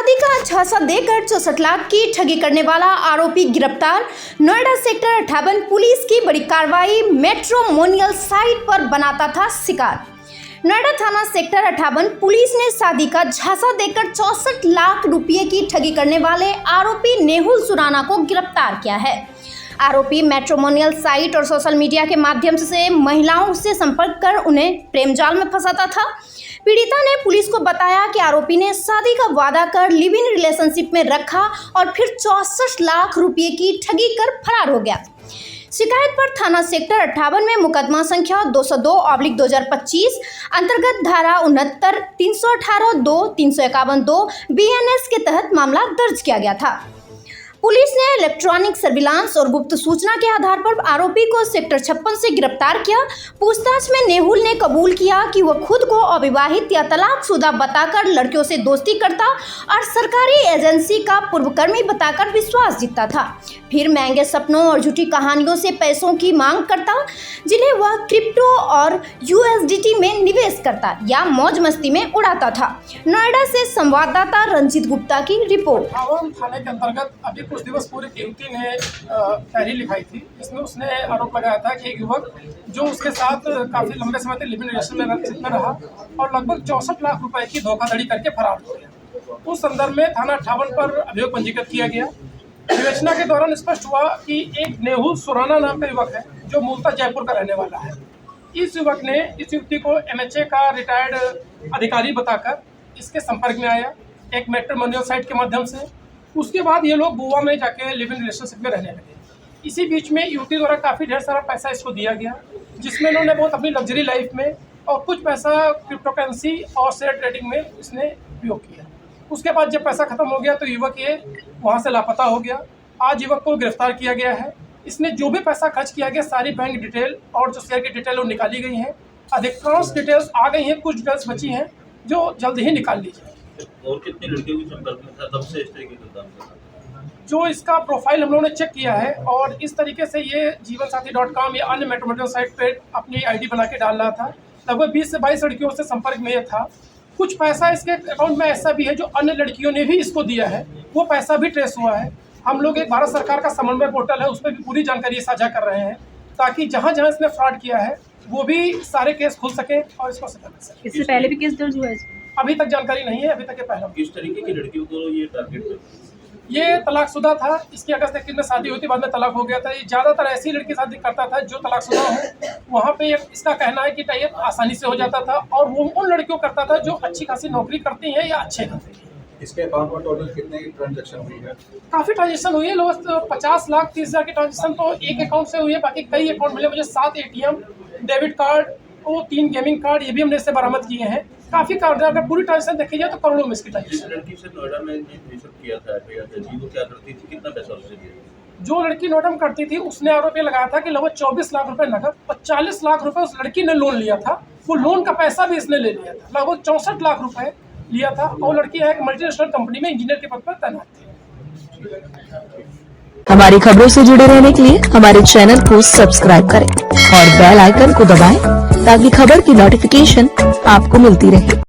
शादी का झांसा देकर 64 लाख की ठगी करने वाला आरोपी गिरफ्तार। नोएडा सेक्टर 58 पुलिस की बड़ी कार्रवाई। मैट्रिमोनियल साइट पर बनाता था शिकार। नोएडा थाना सेक्टर 58 पुलिस ने शादी का झांसा देकर 64 लाख रुपए की ठगी करने वाले आरोपी नेहुल सुराना को गिरफ्तार किया है। आरोपी मैट्रिमोनियल साइट और सोशल मीडिया के माध्यम से महिलाओं से संपर्क कर उन्हें प्रेम जाल में फंसाता था। पीड़िता ने पुलिस को बताया कि आरोपी ने शादी का वादा कर लिव इन रिलेशनशिप में रखा और फिर 64 लाख रुपए की ठगी कर फरार हो गया। शिकायत पर थाना सेक्टर 58 में मुकदमा संख्या 202/2025 अंतर्गत धारा 69, 318(2), 351(2) BNS के तहत मामला दर्ज किया गया था। पुलिस ने इलेक्ट्रॉनिक सर्विलांस और गुप्त सूचना के आधार पर आरोपी को सेक्टर 56 से गिरफ्तार किया। पूछताछ में नेहुल ने कबूल किया कि वह खुद को अविवाहित या तलाकशुदा बताकर लड़कियों से दोस्ती करता और सरकारी एजेंसी का पूर्वकर्मी बताकर विश्वास जीतता था। फिर महंगे सपनों और झूठी कहानियों से पैसों की मांग करता, जिन्हें वह क्रिप्टो और USDT में निवेश करता या मौज मस्ती में उड़ाता था। नोएडा से संवाददाता रंजीत गुप्ता की रिपोर्ट। थाने के अंतर्गत अभी कुछ दिवस पूर्व एक युवती ने डायरी लिखाई थी। इसमें उसने आरोप लगाया था कि एक युवक जो उसके साथ काफी लंबे समय तक लिव इन रिलेशन में रहा और लगभग 64 लाख रुपए की धोखाधड़ी करके फरार हो गया। उस संदर्भ में थाना 58 पर अभियोग पंजीकृत किया गया। विवेचना के दौरान स्पष्ट हुआ कि एक नेहुल सुराना नाम का युवक है जो मूलतः जयपुर का रहने वाला है। इस युवक ने इस युवती को MHA का रिटायर्ड अधिकारी बताकर इसके संपर्क में आया एक मैट्रिमोनियल साइट के माध्यम से। उसके बाद ये लोग गोवा में जाके लिव इन रिलेशनशिप में रहने लगे। इसी बीच में युवती द्वारा काफ़ी ढेर सारा पैसा इसको दिया गया, जिसमें इन्होंने बहुत अपनी लग्जरी लाइफ में और कुछ पैसा क्रिप्टोकरेंसी और शेयर ट्रेडिंग में इसने उपयोग किया। उसके बाद जब पैसा खत्म हो गया तो युवक ये वहाँ से लापता हो गया। आज युवक को गिरफ्तार किया गया है। इसने जो भी पैसा खर्च किया गया सारी बैंक डिटेल और जो शेयर की डिटेल वो निकाली गई हैं। अधिकांश डिटेल्स आ गई हैं, कुछ डिटेल्स बची हैं जो जल्द ही निकाल ली जाएगी। और कितनी लड़कियों के संपर्क में था तब से इस तरीके का काम कर रहा था? जो इसका प्रोफाइल हम लोगों ने चेक किया है और इस तरीके से ये जीवनसाथी.com या अन्य मैट्रिमोनियल साइट पे अपनी ID बना के डाल रहा था। लगभग 20 से 22 लड़कियों से संपर्क में ये था। कुछ पैसा इसके अकाउंट में ऐसा भी है जो अन्य लड़कियों ने भी इसको दिया है, वो पैसा भी ट्रेस हुआ है। हम लोग एक भारत सरकार का समन्वय पोर्टल है, उस पर भी पूरी जानकारी साझा कर रहे हैं ताकि जहाँ जहाँ इसने फ्रॉड किया है वो भी सारे केस खुल सके और इसको सजा कर सके। इससे पहले भी केस दर्ज हुआ है? अभी तक जानकारी नहीं है, अभी तक ये पहला। किस तरीके की लड़कियों को ये टारगेट करते हैं? ये तलाकशुदा था। इसकी अगस्त 21 में शादी हुई थी, बाद में तलाक हो गया था। ये ज़्यादातर ऐसी लड़की शादी करता था जो तलाकशुदा हो। वहाँ पे इसका कहना है कि टाइप आसानी से हो जाता था और वो उन लड़कियों करता था जो अच्छी खासी नौकरी करती हैं या अच्छे करती हैं। इसके अकाउंट में टोटल कितने की ट्रांजैक्शन हुई है? काफ़ी ट्रांजेक्शन हुई है। लोग 50 लाख 30 हज़ार की ट्रांजेक्शन तो एक अकाउंट से हुई है। बाकी कई अकाउंट मिले मुझे, 7 ATM, डेबिट कार्ड, वो 3 गेमिंग कार्ड, ये भी हमने इससे बरामद किए हैं। काफ़ी कार्ड, अगर पूरी ट्रांजेक्शन देखी जाए तो करोड़ों में इसकी ट्रांजेक्शन। लड़की से नोएडा में किया था वो क्या करती थी, कितना पैसा उससे दिया? जो लड़की नोएडा में करती थी उसने आरोप ये लगाया था कि लगभग 24 लाख रुपए नकद और 40 लाख रुपए उस लड़की ने लोन लिया था। वो लोन का पैसा भी इसने ले लिया था। लगभग 64 लाख रुपए लिया था और लड़की है एक मल्टीनेशनल कंपनी में इंजीनियर के पद पर तैनात थी। हमारी खबरों से जुड़े रहने के लिए हमारे चैनल को सब्सक्राइब करें और बेल आइकन को दबाएं ताकि खबर की नोटिफिकेशन आपको मिलती रहे।